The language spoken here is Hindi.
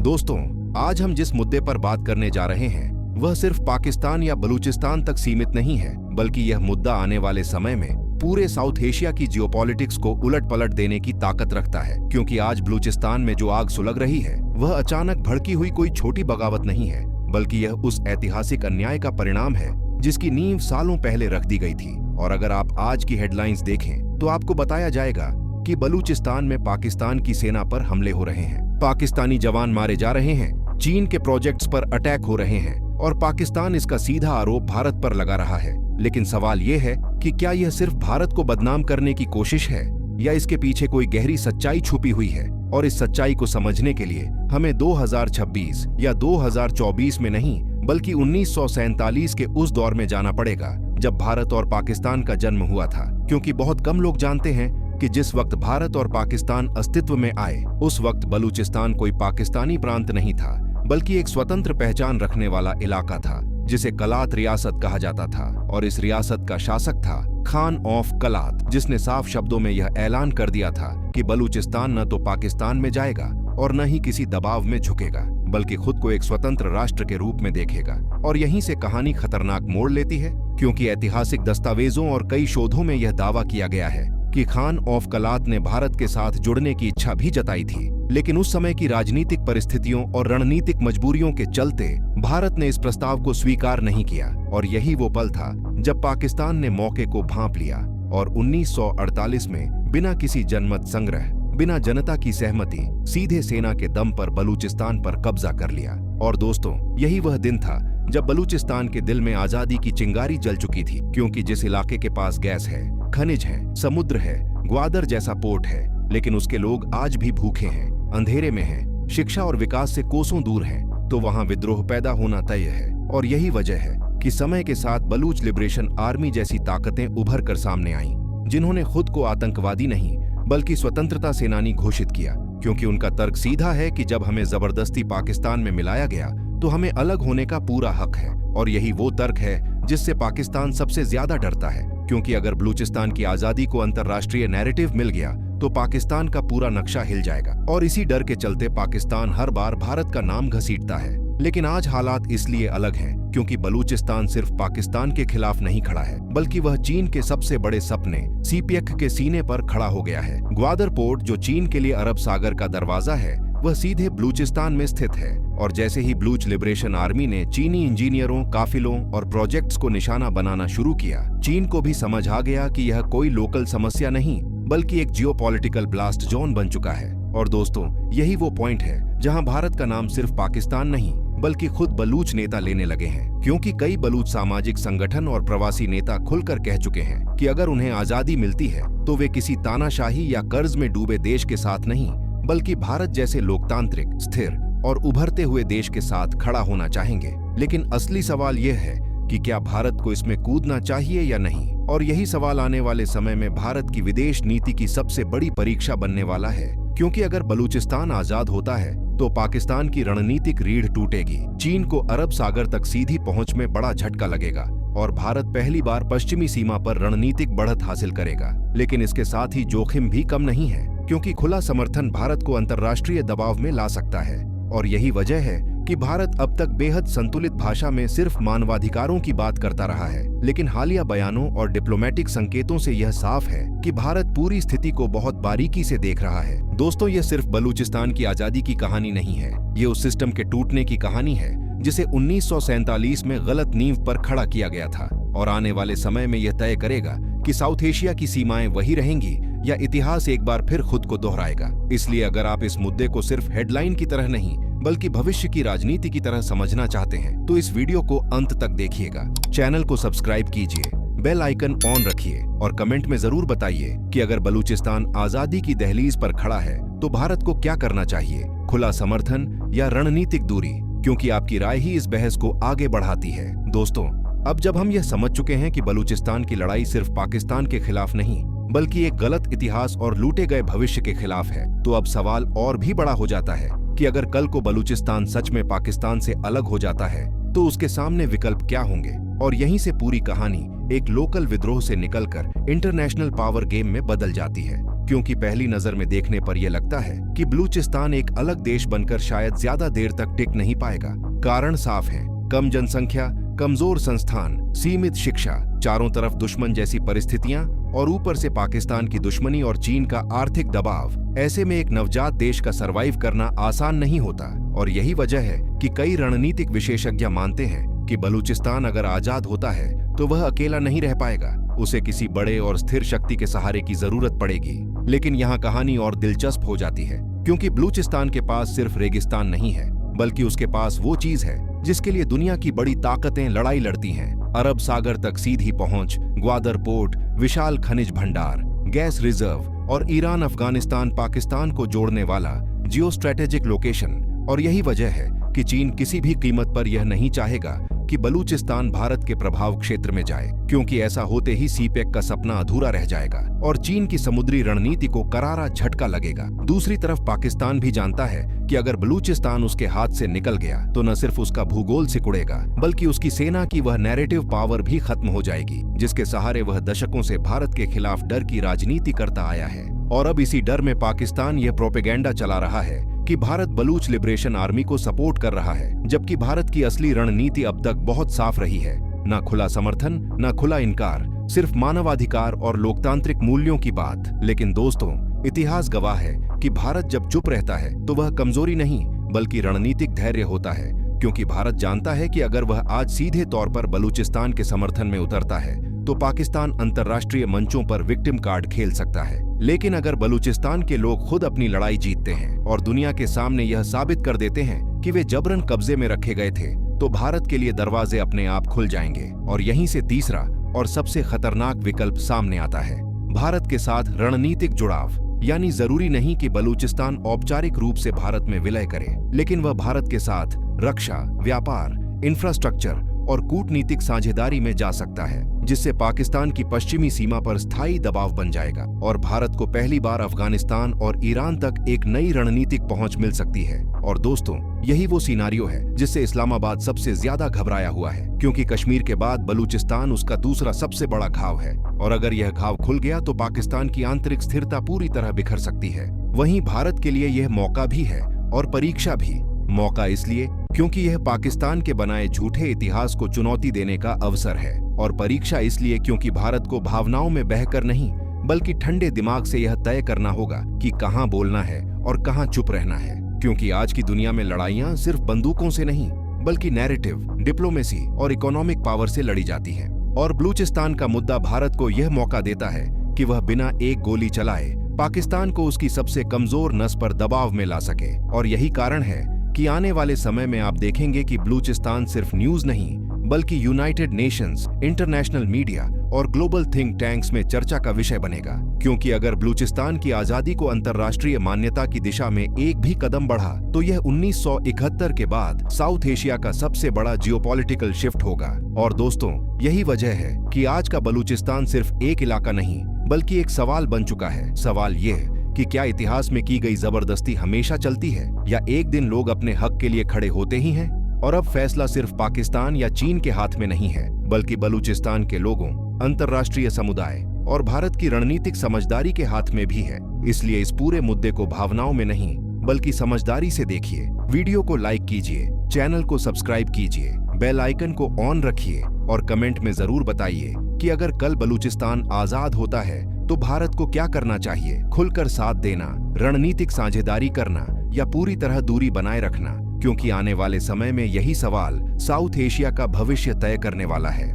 दोस्तों, आज हम जिस मुद्दे पर बात करने जा रहे हैं वह सिर्फ पाकिस्तान या बलूचिस्तान तक सीमित नहीं है, बल्कि यह मुद्दा आने वाले समय में पूरे साउथ एशिया की जियोपॉलिटिक्स को उलट पलट देने की ताकत रखता है। क्योंकि आज बलूचिस्तान में जो आग सुलग रही है वह अचानक भड़की हुई कोई छोटी बगावत नहीं है, बल्कि यह उस ऐतिहासिक अन्याय का परिणाम है जिसकी नींव सालों पहले रख दी गई थी। और अगर आप आज की हेडलाइंस देखें तो आपको बताया जाएगा कि बलूचिस्तान में पाकिस्तान की सेना पर हमले हो रहे हैं, पाकिस्तानी जवान मारे जा रहे हैं, चीन के प्रोजेक्ट्स पर अटैक हो रहे हैं और पाकिस्तान इसका सीधा आरोप भारत पर लगा रहा है। लेकिन सवाल यह है कि क्या यह सिर्फ भारत को बदनाम करने की कोशिश है या इसके पीछे कोई गहरी सच्चाई छुपी हुई है। और इस सच्चाई को समझने के लिए हमें 2026 या 2024 में नहीं बल्कि 1947 के उस दौर में जाना पड़ेगा जब भारत और पाकिस्तान का जन्म हुआ था। क्योंकि बहुत कम लोग जानते हैं कि जिस वक्त भारत और पाकिस्तान अस्तित्व में आए उस वक्त बलूचिस्तान कोई पाकिस्तानी प्रांत नहीं था, बल्कि एक स्वतंत्र पहचान रखने वाला इलाका था जिसे कलात रियासत कहा जाता था। और इस रियासत का शासक था खान ऑफ कलात, जिसने साफ शब्दों में यह ऐलान कर दिया था कि बलूचिस्तान न तो पाकिस्तान में जाएगा और न ही किसी दबाव में झुकेगा, बल्कि खुद को एक स्वतंत्र राष्ट्र के रूप में देखेगा। और यहीं से कहानी खतरनाक मोड़ लेती है, क्योंकि ऐतिहासिक दस्तावेजों और कई शोधों में यह दावा किया गया है कि खान ऑफ कलात ने भारत के साथ जुड़ने की इच्छा भी जताई थी, लेकिन उस समय की राजनीतिक परिस्थितियों और रणनीतिक मजबूरियों के चलते भारत ने इस प्रस्ताव को स्वीकार नहीं किया। और यही वो पल था जब पाकिस्तान ने मौके को भांप लिया और 1948 में बिना किसी जनमत संग्रह, बिना जनता की सहमति, सीधे सेना के दम पर बलूचिस्तान पर कब्जा कर लिया। और दोस्तों, यही वह दिन था जब बलूचिस्तान के दिल में आजादी की चिंगारी जल चुकी थी। क्योंकि जिस इलाके के पास गैस है, खनिज है, समुद्र है, ग्वादर जैसा पोर्ट है, लेकिन उसके लोग आज भी भूखे हैं, अंधेरे में हैं, शिक्षा और विकास से कोसों दूर हैं, तो वहां विद्रोह पैदा होना तय है। और यही वजह है कि समय के साथ बलूच लिबरेशन आर्मी जैसी ताकतें उभर कर सामने आईं, जिन्होंने खुद को आतंकवादी नहीं बल्कि स्वतंत्रता सेनानी घोषित किया। क्योंकि उनका तर्क सीधा है कि जब हमें जबरदस्ती पाकिस्तान में मिलाया गया तो हमें अलग होने का पूरा हक है। और यही वो तर्क है जिससे पाकिस्तान सबसे ज्यादा डरता है, क्योंकि अगर बलूचिस्तान की आजादी को अंतर्राष्ट्रीय नैरेटिव मिल गया तो पाकिस्तान का पूरा नक्शा हिल जाएगा। और इसी डर के चलते पाकिस्तान हर बार भारत का नाम घसीटता है। लेकिन आज हालात इसलिए अलग हैं क्योंकि बलूचिस्तान सिर्फ पाकिस्तान के खिलाफ नहीं खड़ा है, बल्कि वह चीन के सबसे बड़े सपने सीपीएक के सीने पर खड़ा हो गया है। ग्वादर पोर्ट, जो चीन के लिए अरब सागर का दरवाजा है, वह सीधे बलूचिस्तान में स्थित है। और जैसे ही बलूच लिबरेशन आर्मी ने चीनी इंजीनियरों, काफिलों और प्रोजेक्ट्स को निशाना बनाना शुरू किया, चीन को भी समझ आ गया कि यह कोई लोकल समस्या नहीं बल्कि एक जियोपॉलिटिकल ब्लास्ट जोन बन चुका है। और दोस्तों, यही वो पॉइंट है जहां भारत का नाम सिर्फ पाकिस्तान नहीं बल्कि खुद बलूच नेता लेने लगे हैं। क्योंकि कई बलूच सामाजिक संगठन और प्रवासी नेता खुलकर कह चुके हैं कि अगर उन्हें आजादी मिलती है तो वे किसी तानाशाही या कर्ज में डूबे देश के साथ नहीं बल्कि भारत जैसे लोकतांत्रिक, स्थिर और उभरते हुए देश के साथ खड़ा होना चाहेंगे। लेकिन असली सवाल यह है कि क्या भारत को इसमें कूदना चाहिए या नहीं। और यही सवाल आने वाले समय में भारत की विदेश नीति की सबसे बड़ी परीक्षा बनने वाला है। क्योंकि अगर बलूचिस्तान आजाद होता है तो पाकिस्तान की रणनीतिक रीढ़ टूटेगी, चीन को अरब सागर तक सीधी पहुंच में बड़ा झटका लगेगा और भारत पहली बार पश्चिमी सीमा पर रणनीतिक बढ़त हासिल करेगा। लेकिन इसके साथ ही जोखिम भी कम नहीं है, क्योंकि खुला समर्थन भारत को अंतर्राष्ट्रीय दबाव में ला सकता है। और यही वजह है कि भारत अब तक बेहद संतुलित भाषा में सिर्फ मानवाधिकारों की बात करता रहा है, लेकिन हालिया बयानों और डिप्लोमेटिक संकेतों से यह साफ है कि भारत पूरी स्थिति को बहुत बारीकी से देख रहा है। दोस्तों, यह सिर्फ बलूचिस्तान की आजादी की कहानी नहीं है, ये उस सिस्टम के टूटने की कहानी है जिसे 1947 में गलत नींव पर खड़ा किया गया था। और आने वाले समय में यह तय करेगा कि साउथ एशिया की सीमाएं वही रहेंगी या इतिहास एक बार फिर खुद को दोहराएगा। इसलिए अगर आप इस मुद्दे को सिर्फ हेडलाइन की तरह नहीं बल्कि भविष्य की राजनीति की तरह समझना चाहते हैं तो इस वीडियो को अंत तक देखिएगा। चैनल को सब्सक्राइब कीजिए, बेल आइकन ऑन रखिए और कमेंट में जरूर बताइए कि अगर बलूचिस्तान आजादी की दहलीज पर खड़ा है तो भारत को क्या करना चाहिए, खुला समर्थन या रणनीतिक दूरी। क्योंकि आपकी राय ही इस बहस को आगे बढ़ाती है। दोस्तों, अब जब हम यह समझ चुके हैं कि बलूचिस्तान की लड़ाई सिर्फ पाकिस्तान के खिलाफ नहीं बल्कि एक गलत इतिहास और लूटे गए भविष्य के खिलाफ है, तो अब सवाल और भी बड़ा हो जाता है कि अगर कल को बलूचिस्तान सच में पाकिस्तान से अलग हो जाता है तो उसके सामने विकल्प क्या होंगे। और यहीं से पूरी कहानी एक लोकल विद्रोह से निकलकर इंटरनेशनल पावर गेम में बदल जाती है। क्योंकि पहली नजर में देखने पर यह लगता है कि बलूचिस्तान एक अलग देश बनकर शायद ज्यादा देर तक टिक नहीं पाएगा। कारण साफ है, कम जनसंख्या, कमजोर संस्थान, सीमित शिक्षा, चारों तरफ दुश्मन जैसी परिस्थितियां और ऊपर से पाकिस्तान की दुश्मनी और चीन का आर्थिक दबाव। ऐसे में एक नवजात देश का सरवाइव करना आसान नहीं होता और यही वजह है कि कई रणनीतिक विशेषज्ञ मानते हैं कि बलूचिस्तान अगर आजाद होता है तो वह अकेला नहीं रह पाएगा, उसे किसी बड़े और स्थिर शक्ति के सहारे की जरूरत पड़ेगी। लेकिन यहाँ कहानी और दिलचस्प हो जाती है, क्योंकि बलूचिस्तान के पास सिर्फ रेगिस्तान नहीं है, बल्कि उसके पास वो चीज है जिसके लिए दुनिया की बड़ी ताकतें लड़ाई लड़ती हैं। अरब सागर तक सीधी पहुंच, ग्वादर पोर्ट, विशाल खनिज भंडार, गैस रिजर्व और ईरान अफगानिस्तान पाकिस्तान को जोड़ने वाला जियो स्ट्रेटेजिक लोकेशन। और यही वजह है कि चीन किसी भी कीमत पर यह नहीं चाहेगा कि बलूचिस्तान भारत के प्रभाव क्षेत्र में जाए, क्योंकि ऐसा होते ही सीपेक का सपना अधूरा रह जाएगा और चीन की समुद्री रणनीति को करारा झटका लगेगा। दूसरी तरफ पाकिस्तान भी जानता है कि अगर बलूचिस्तान उसके हाथ से निकल गया तो न सिर्फ उसका भूगोल सिकुड़ेगा, बल्कि उसकी सेना की वह नैरेटिव पावर भी खत्म हो जाएगी, जिसके सहारे वह दशकों से भारत के खिलाफ डर की राजनीति करता आया है। और अब इसी डर में पाकिस्तान यह प्रोपेगेंडा चला रहा है कि भारत बलूच लिबरेशन आर्मी को सपोर्ट कर रहा है, जबकि भारत की असली रणनीति अब तक बहुत साफ रही है। न खुला समर्थन, न खुला इनकार, सिर्फ मानवाधिकार और लोकतांत्रिक मूल्यों की बात। लेकिन दोस्तों, इतिहास गवाह है कि भारत जब चुप रहता है तो वह कमजोरी नहीं बल्कि रणनीतिक धैर्य होता है, क्योंकि भारत जानता है कि अगर वह आज सीधे तौर पर बलूचिस्तान के समर्थन में उतरता है तो पाकिस्तान अंतर्राष्ट्रीय मंचों पर विक्टिम कार्ड खेल सकता है। लेकिन अगर बलूचिस्तान के लोग खुद अपनी लड़ाई जीतते हैं और दुनिया के सामने यह साबित कर देते हैं कि वे जबरन कब्जे में रखे गए थे, तो भारत के लिए दरवाजे अपने आप खुल जाएंगे। और यहीं से तीसरा और सबसे खतरनाक विकल्प सामने आता है, भारत के साथ रणनीतिक जुड़ाव। यानी जरूरी नहीं कि बलूचिस्तान औपचारिक रूप से भारत में विलय करे, लेकिन वह भारत के साथ रक्षा, व्यापार, इंफ्रास्ट्रक्चर और कूटनीतिक साझेदारी में जा सकता है, जिससे पाकिस्तान की पश्चिमी सीमा पर स्थायी दबाव बन जाएगा और भारत को पहली बार अफगानिस्तान और ईरान तक एक नई रणनीतिक पहुंच मिल सकती है। और दोस्तों, यही वो सिनारियो है जिससे इस्लामाबाद सबसे ज्यादा घबराया हुआ है, क्योंकि कश्मीर के बाद बलूचिस्तान उसका दूसरा सबसे बड़ा घाव है और अगर यह घाव खुल गया तो पाकिस्तान की आंतरिक स्थिरता पूरी तरह बिखर सकती है। वहीं भारत के लिए यह मौका भी है और परीक्षा भी। मौका इसलिए क्योंकि यह पाकिस्तान के बनाए झूठे इतिहास को चुनौती देने का अवसर है, और परीक्षा इसलिए क्योंकि भारत को भावनाओं में बहकर नहीं बल्कि ठंडे दिमाग से यह तय करना होगा कि कहां बोलना है और कहां चुप रहना है। क्योंकि आज की दुनिया में लड़ाइयां सिर्फ बंदूकों से नहीं बल्कि नैरेटिव, डिप्लोमेसी और इकोनॉमिक पावर से लड़ी जाती हैं। और बलूचिस्तान का मुद्दा भारत को यह मौका देता है कि वह बिना एक गोली चलाए पाकिस्तान को उसकी सबसे कमजोर नस पर दबाव में ला सके। और यही कारण है कि आने वाले समय में आप देखेंगे कि बलूचिस्तान सिर्फ न्यूज नहीं बल्कि यूनाइटेड नेशंस, इंटरनेशनल मीडिया और ग्लोबल थिंक टैंक्स में चर्चा का विषय बनेगा। क्योंकि अगर बलूचिस्तान की आजादी को अंतर्राष्ट्रीय मान्यता की दिशा में एक भी कदम बढ़ा तो यह 1971 के बाद साउथ एशिया का सबसे बड़ा जियोपॉलिटिकल शिफ्ट होगा। और दोस्तों, यही वजह है कि आज का बलूचिस्तान सिर्फ एक इलाका नहीं बल्कि एक सवाल बन चुका है। सवाल यह कि क्या इतिहास में की गई जबरदस्ती हमेशा चलती है या एक दिन लोग अपने हक के लिए खड़े होते ही हैं। और अब फैसला सिर्फ पाकिस्तान या चीन के हाथ में नहीं है बल्कि बलूचिस्तान के लोगों, अंतर्राष्ट्रीय समुदाय और भारत की रणनीतिक समझदारी के हाथ में भी है। इसलिए इस पूरे मुद्दे को भावनाओं में नहीं बल्कि समझदारी से देखिए। वीडियो को लाइक कीजिए, चैनल को सब्सक्राइब कीजिए, बेल आइकन को ऑन रखिए और कमेंट में जरूर बताइए कि अगर कल बलूचिस्तान आजाद होता है तो भारत को क्या करना चाहिए। खुलकर साथ देना, रणनीतिक साझेदारी करना या पूरी तरह दूरी बनाए रखना, क्योंकि आने वाले समय में यही सवाल साउथ एशिया का भविष्य तय करने वाला है।